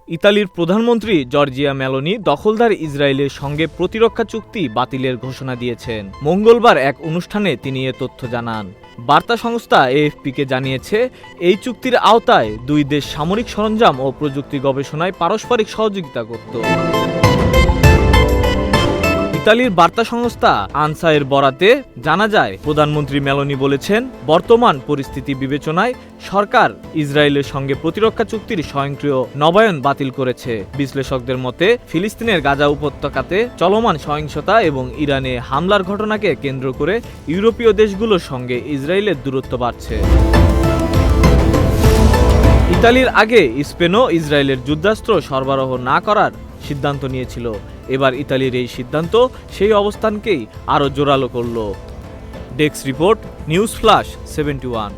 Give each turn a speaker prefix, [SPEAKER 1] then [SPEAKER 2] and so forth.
[SPEAKER 1] ইতালির প্রধানমন্ত্রী Giorgia Meloni দখলদার ইসরায়েলের সঙ্গে প্রতিরক্ষা চুক্তি বাতিলের ঘোষণা দিয়েছেন। মঙ্গলবার এক অনুষ্ঠানে তিনি এ তথ্য জানান। বার্তা সংস্থা এএফপিকে জানিয়েছে, এই চুক্তির আওতায় দুই দেশ সামরিক সরঞ্জাম ও প্রযুক্তি গবেষণায় পারস্পরিক সহযোগিতা করত। ইতালির বার্তা সংস্থা আনসা-এর বরাতে জানা যায়, প্রধানমন্ত্রী মেলোনি বলেছেন, বর্তমান পরিস্থিতি বিবেচনায় সরকার ইসরায়েলের সঙ্গে প্রতিরক্ষা চুক্তির স্বয়ংক্রিয় নবায়ন বাতিল করেছে। বিশ্লেষকদের মতে, ফিলিস্তিনের গাজা উপত্যকাতে চলমান সহিংসতা এবং ইরানে হামলার ঘটনাকে কেন্দ্র করে ইউরোপীয় দেশগুলোর সঙ্গে ইসরায়েলের দূরত্ব বাড়ছে। ইতালির আগে স্পেনও ইসরায়েলের যুদ্ধাস্ত্র সরবরাহ না করার সিদ্ধান্ত নিয়েছিল। এবার ইতালির এই সিদ্ধান্ত সেই অবস্থানকেই আরও জোরালো করল। Desk report, news flash 71।